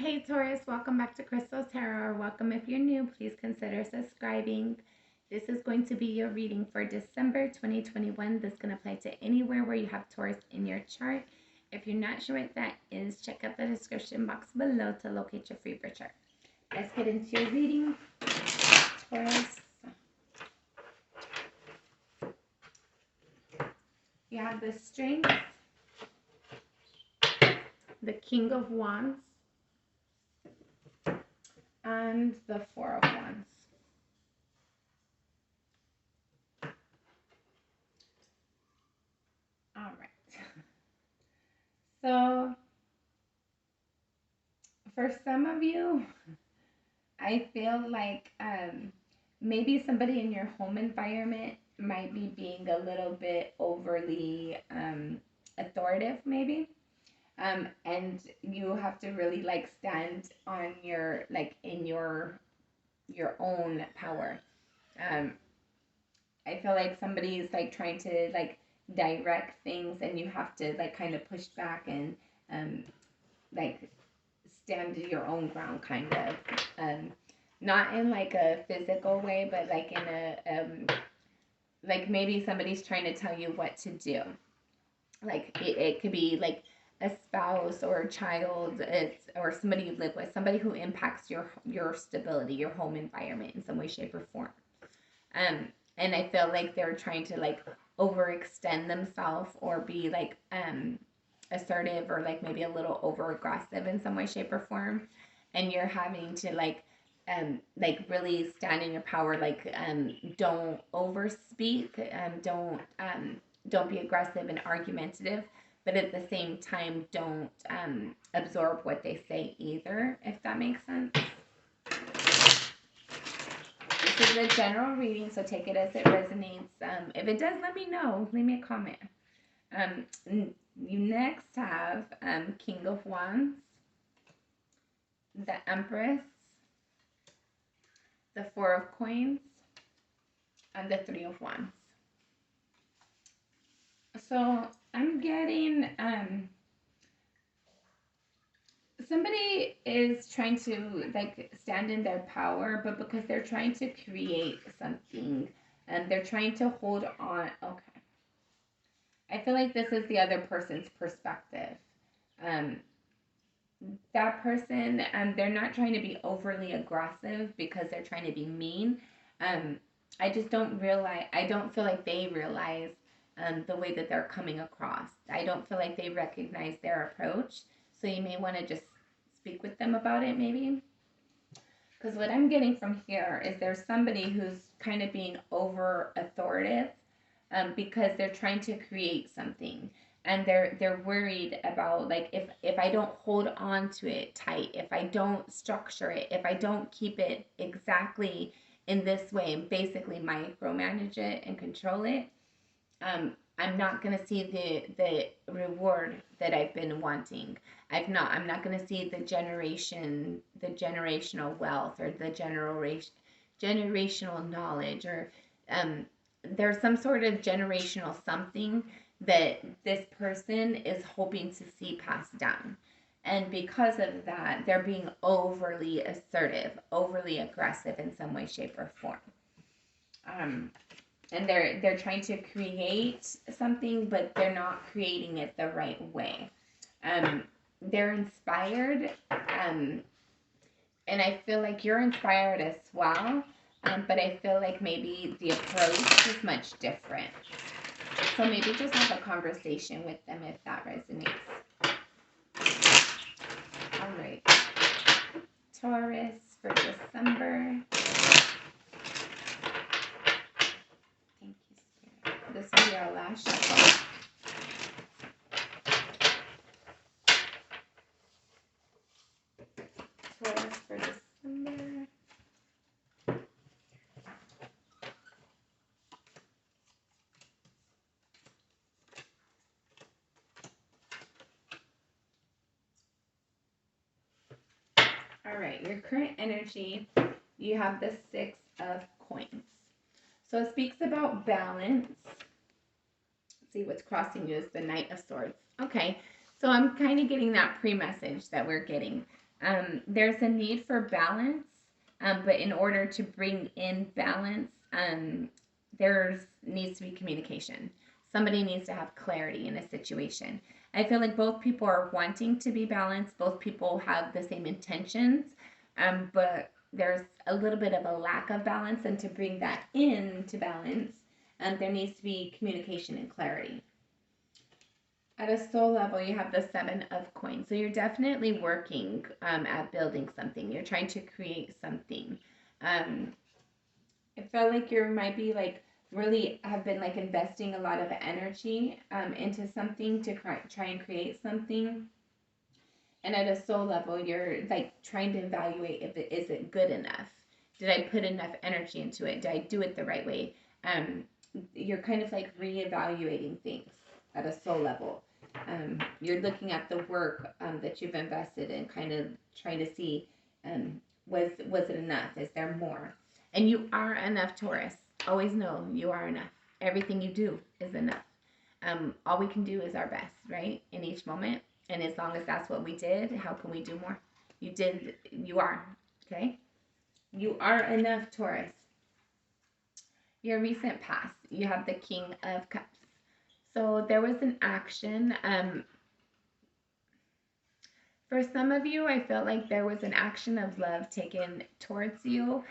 Hey Taurus, welcome back to Crystal Tarot. Welcome if you're new, please consider subscribing. This is going to be your reading for December 2021. This is going to apply to anywhere where you have Taurus in your chart. If you're not sure what that is, check out the description box below to locate your free birth chart. Let's get into your reading, Taurus. You have the Strength, the King of Wands, and the Four of Wands. All right. So, for some of you, I feel like maybe somebody in your home environment might be being a little bit overly authoritative, maybe. And you have to really like stand on your in your own power. I feel like somebody's like trying to like direct things, and you have to like kind of push back and like stand your own ground, kind of. Not in like a physical way, but like in a like maybe somebody's trying to tell you what to do. Like it could be like a spouse or a child, or somebody you live with, somebody who impacts your stability, your home environment in some way, shape, or form. And I feel like they're trying to like overextend themselves or be like assertive, or like maybe a little over aggressive in some way, shape, or form. And you're having to like really stand in your power, like don't overspeak, don't be aggressive and argumentative, but at the same time don't absorb what they say either, if that makes sense. This is a general reading, so take it as it resonates. If it does, let me know. Leave me a comment. You next have King of Wands, the Empress, the Four of Coins, and the Three of Wands. So I'm getting somebody is trying to like stand in their power, but because they're trying to create something and they're trying to hold on. Okay. I feel like this is the other person's perspective. That person, they're not trying to be overly aggressive because they're trying to be mean. I just don't realize, I don't feel like they realize the way that they're coming across. I don't feel like they recognize their approach. So you may want to just speak with them about it, maybe. Because what I'm getting from here is there's somebody who's kind of being over authoritative because they're trying to create something. And they're worried about like if I don't hold on to it tight, if I don't structure it, if I don't keep it exactly in this way and basically micromanage it and control it, I'm not gonna see the reward that I've been wanting. I'm not gonna see the generational wealth, or the generational knowledge, or there's some sort of generational something that this person is hoping to see passed down. And because of that, they're being overly assertive, overly aggressive in some way, shape, or form. And they're trying to create something, but they're not creating it the right way. They're inspired, and I feel like you're inspired as well, but I feel like maybe the approach is much different. So maybe just have a conversation with them if that resonates. All right. Taurus for December. Thank you, Spirit. This will be our last shuffle. Taurus for December. All right, your current energy, you have the Six of Coins. So it speaks about balance. Let's see, what's crossing you is the Knight of Swords. Okay, so I'm kind of getting that pre-message that we're getting. There's a need for balance, but in order to bring in balance, there's needs to be communication. Somebody needs to have clarity in a situation. I feel like both people are wanting to be balanced. Both people have the same intentions, but there's a little bit of a lack of balance. And to bring that into balance, there needs to be communication and clarity. At a soul level, you have the Seven of Coins. So you're definitely working at building something. You're trying to create something. Um, I felt like you might be like really have been like investing a lot of energy into something to try and create something. And at a soul level, you're like trying to evaluate if it is it good enough. Did I put enough energy into it? Did I do it the right way? Um, you're kind of like reevaluating things at a soul level. You're looking at the work that you've invested in, kind of trying to see was it enough? Is there more? And you are enough, Taurus. Always know you are enough. Everything you do is enough. All we can do is our best, right? In each moment. And as long as that's what we did, how can we do more? You did, you are, okay? You are enough, Taurus. Your recent past, you have the King of Cups. So there was an action. For some of you, I felt like there was an action of love taken towards you.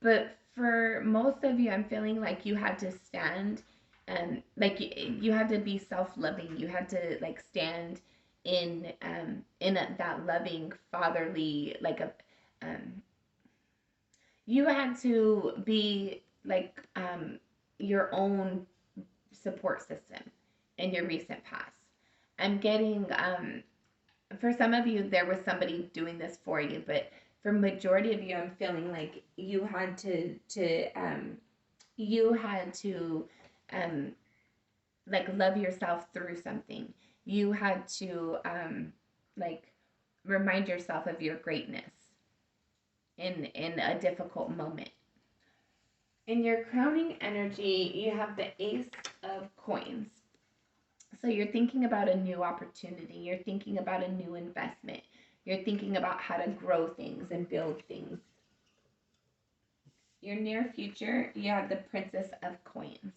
But for most of you, I'm feeling like you had to stand, like you had to be self-loving. You had to like stand that loving fatherly like a you had to be like your own support system in your recent past. I'm getting for some of you there was somebody doing this for you, but for majority of you I'm feeling like you had to um like love yourself through something. You had to like remind yourself of your greatness in a difficult moment. In your crowning energy, you have the Ace of Coins. So you're thinking about a new opportunity. You're thinking about a new investment. You're thinking about how to grow things and build things. Your near future, you have the Princess of Coins.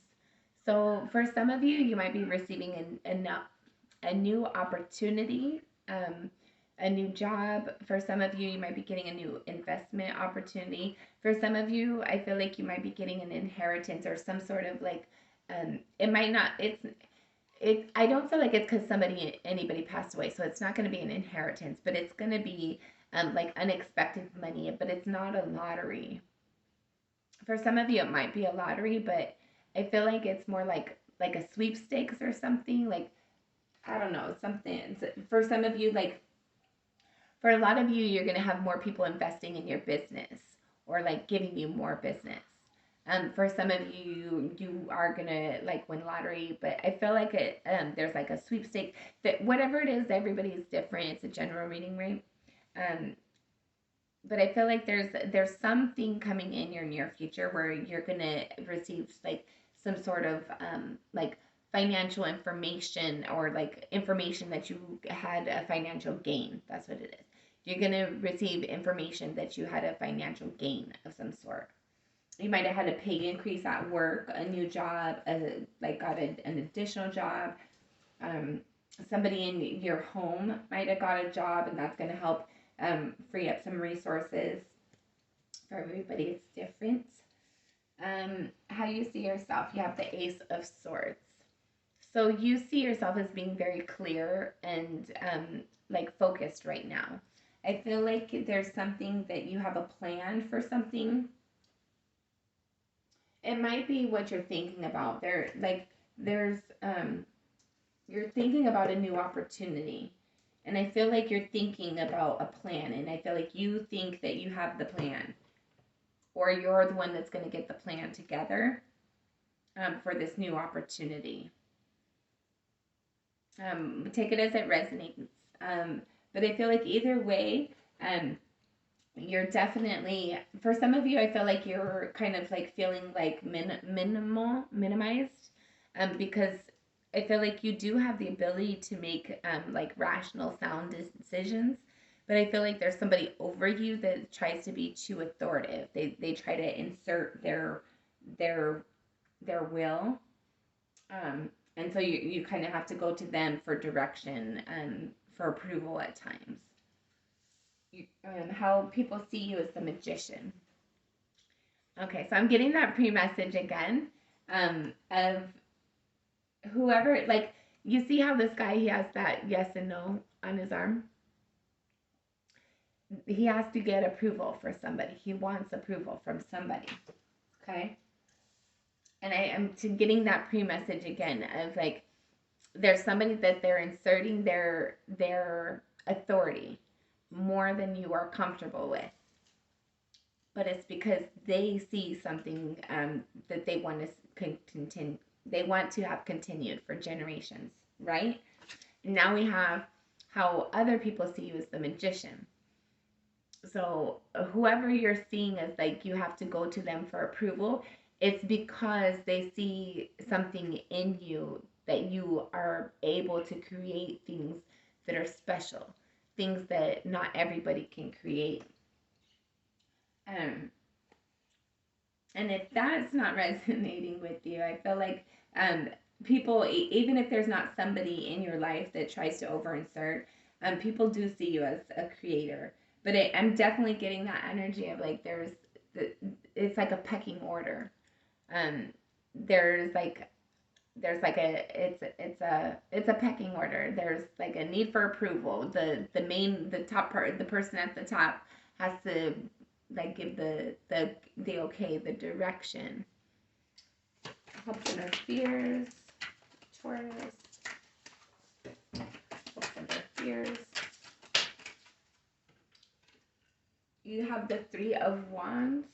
So for some of you, you might be receiving a new opportunity, a new job. For some of you, you might be getting a new investment opportunity. For some of you, I feel like you might be getting an inheritance or some sort of like, it might not, I don't feel like it's because anybody passed away. So it's not going to be an inheritance, but it's going to be like unexpected money, but it's not a lottery. For some of you, it might be a lottery, but I feel like it's more like a sweepstakes or something. Like I don't know, something. For some of you, like for a lot of you, you're gonna have more people investing in your business or like giving you more business. For some of you, you are gonna like win lottery, but I feel like there's like a sweepstakes that whatever it is, everybody is different. It's a general reading, right? Um, but I feel like there's something coming in your near future where you're gonna receive like some sort of like financial information or like information that you had a financial gain. That's what it is. You're gonna receive information that you had a financial gain of some sort. You might have had a pay increase at work, a new job, like got an additional job. Um, Somebody in your home might have got a job, and that's going to help free up some resources. For everybody, it's different. How you see yourself, you have the Ace of Swords. So you see yourself as being very clear and like focused right now. I feel like there's something that you have a plan for something. It might be what you're thinking about. There's you're thinking about a new opportunity. And I feel like you're thinking about a plan, and I feel like you think that you have the plan, or you're the one that's going to get the plan together for this new opportunity. Take it as it resonates. But I feel like either way, you're definitely, for some of you, I feel like you're kind of like feeling like minimized because I feel like you do have the ability to make like rational, sound decisions, But I feel like there's somebody over you that tries to be too authoritative. They try to insert their their will, and so you kind of have to go to them for direction and for approval at times. How people see you as the magician. Okay, so I'm getting that pre-message again, of whoever, like, you see how this guy, he has that yes and no on his arm. He has to get approval for somebody. He wants approval from somebody. Okay, and I am to getting that pre-message again of like, there's somebody that they're inserting their authority more than you are comfortable with, but it's because they see something, that they want to continue. They want to have continued for generations, right? Now we have how other people see you as the magician. So whoever you're seeing as like you have to go to them for approval, it's because they see something in you that you are able to create things that are special, things that not everybody can create. Um, and if that's not resonating with you, I feel like, um, people, even if there's not somebody in your life that tries to over insert, people do see you as a creator. But I'm definitely getting that energy of like the, it's like a pecking order. Um, there's like it's a pecking order. There's like a need for approval. The top part, the person at the top has to like give the okay, the direction. Hopes and our fears, Taurus. Hopes and our fears. You have the Three of Wands.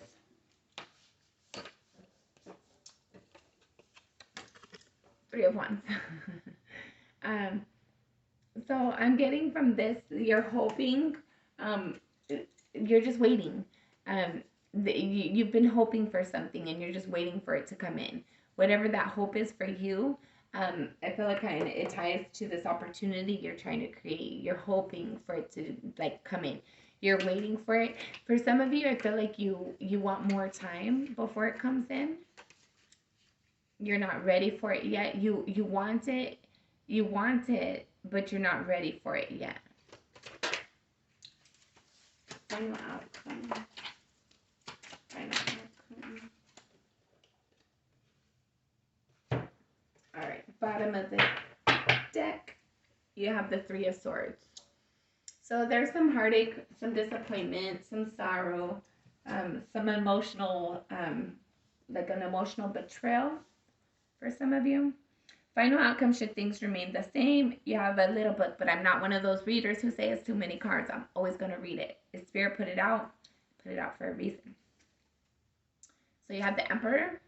Three of Wands. um, so I'm getting from this, you're hoping, um, you're just waiting. You've been hoping for something and you're just waiting for it to come in. Whatever that hope is for you, I feel like it ties to this opportunity you're trying to create. You're hoping for it to like come in. You're waiting for it. For some of you, I feel like you want more time before it comes in. You're not ready for it yet. You want it, but you're not ready for it yet. Final outcome. Final outcome. All right, bottom of the deck, you have the Three of Swords. So there's some heartache, some disappointment, some sorrow, some emotional, like an emotional betrayal for some of you. Final outcome, should things remain the same, you have a little book, but I'm not one of those readers who say it's too many cards. I'm always going to read it. If Spirit put it out for a reason. So you have the Emperor,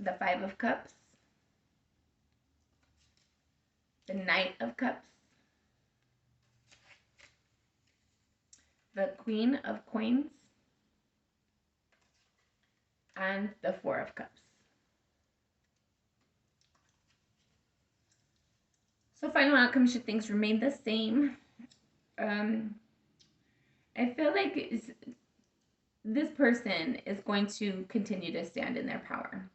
the Five of Cups, the Knight of Cups, the Queen of Coins, and the Four of Cups. So final outcome, should things remain the same, I feel like this person is going to continue to stand in their power,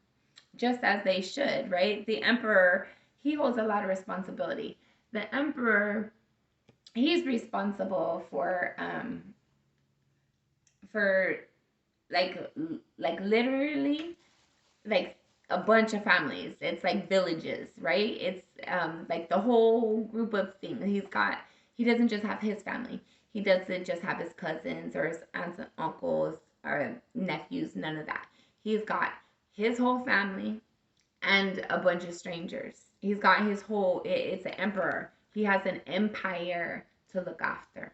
just as they should, right? The Emperor, he holds a lot of responsibility. The Emperor, he's responsible for like literally like a bunch of families. It's like villages, right? It's like the whole group of things. He doesn't just have his family. He doesn't just have his cousins or his aunts and uncles or nephews, none of that. He's got his whole family and a bunch of strangers. He's got his whole, it's an emperor. He has an empire to look after.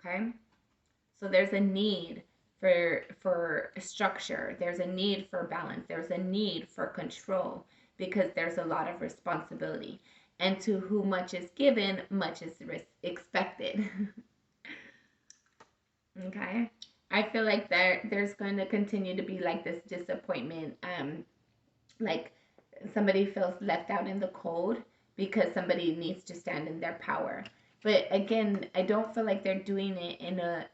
Okay? So there's a need for structure. There's a need for balance. There's a need for control because there's a lot of responsibility. And to whom much is given, much is expected. Okay? I feel like there's going to continue to be like this disappointment, like somebody feels left out in the cold because somebody needs to stand in their power. But again, I don't feel like they're doing it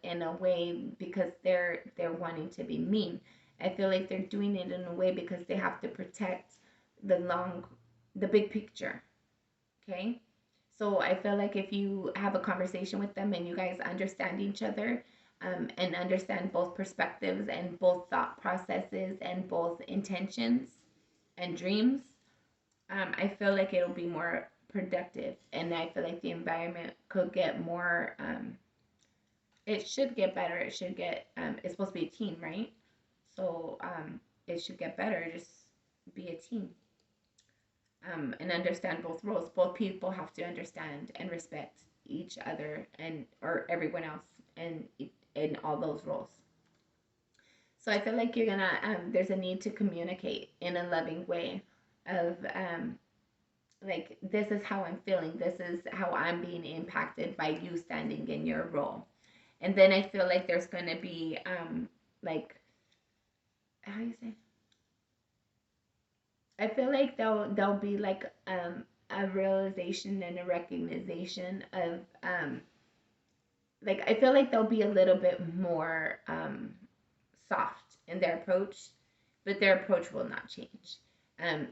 in a way because they're wanting to be mean. I feel like they're doing it in a way because they have to protect the big picture. Okay? So I feel like if you have a conversation with them and you guys understand each other, and understand both perspectives and both thought processes and both intentions and dreams, I feel like it'll be more productive. And I feel like the environment could get more, it should get better. It should get, it's supposed to be a team, right? So it should get better. Just be a team. And understand both roles. Both people have to understand and respect each other and or everyone else and in all those roles. So I feel like you're gonna there's a need to communicate in a loving way of like, this is how I'm feeling, this is how I'm being impacted by you standing in your role. And then I feel like there's gonna be like, how do you say, I feel like there'll be like a realization and a recognition of like, I feel like they'll be a little bit more soft in their approach, but their approach will not change.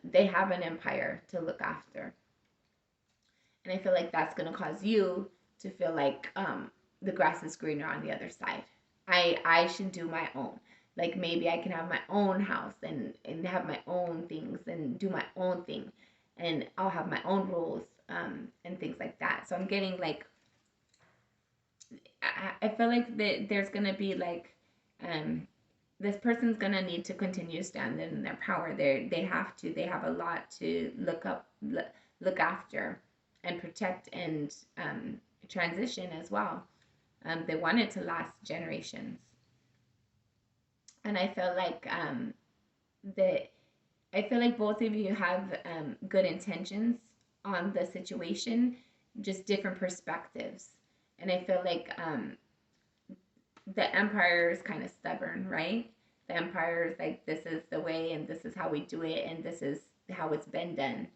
They have an empire to look after, and I feel like that's going to cause you to feel like the grass is greener on the other side. I should do my own. Like, maybe I can have my own house and have my own things and do my own thing, and I'll have my own rules and things like that. So I'm getting like, I feel like there's gonna be like, this person's gonna need to continue standing in their power. They have to. They have a lot to look after, and protect, and transition as well. They want it to last generations, and I feel like that. I feel like both of you have good intentions on the situation, just different perspectives. And I feel like the empire is kind of stubborn, right? The empire is like, this is the way, and this is how we do it, and this is how it's been done.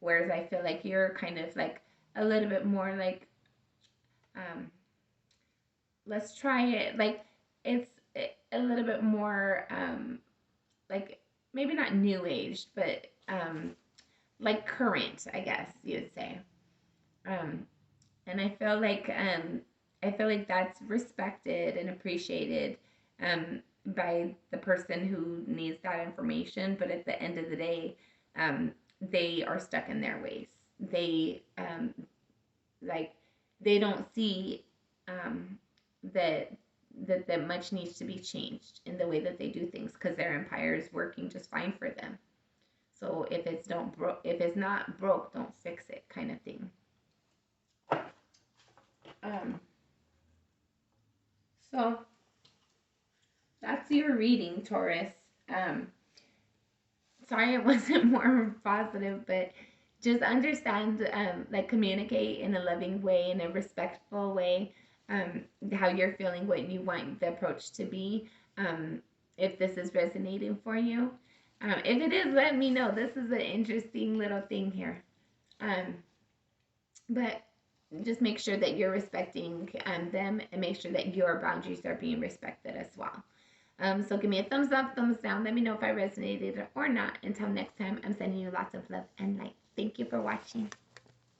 Whereas I feel like you're kind of like a little bit more like, um, let's try it. Like, it's a little bit more like, maybe not new age, but like current, I guess you would say. Um, and I feel like that's respected and appreciated by the person who needs that information. But at the end of the day, they are stuck in their ways. They like, they don't see that that much needs to be changed in the way that they do things, because their empire is working just fine for them. So if it's not broke, don't fix it, kind of thing. Um, so that's your reading, Taurus. Um, Sorry it wasn't more positive, but just understand, like, communicate in a loving way, in a respectful way, how you're feeling, what you want the approach to be. If this is resonating for you, if it is, let me know. This is an interesting little thing here. Um, but just make sure that you're respecting them, and make sure that your boundaries are being respected as well. So give me a thumbs up, thumbs down. Let me know if I resonated or not. Until next time, I'm sending you lots of love and light. Thank you for watching.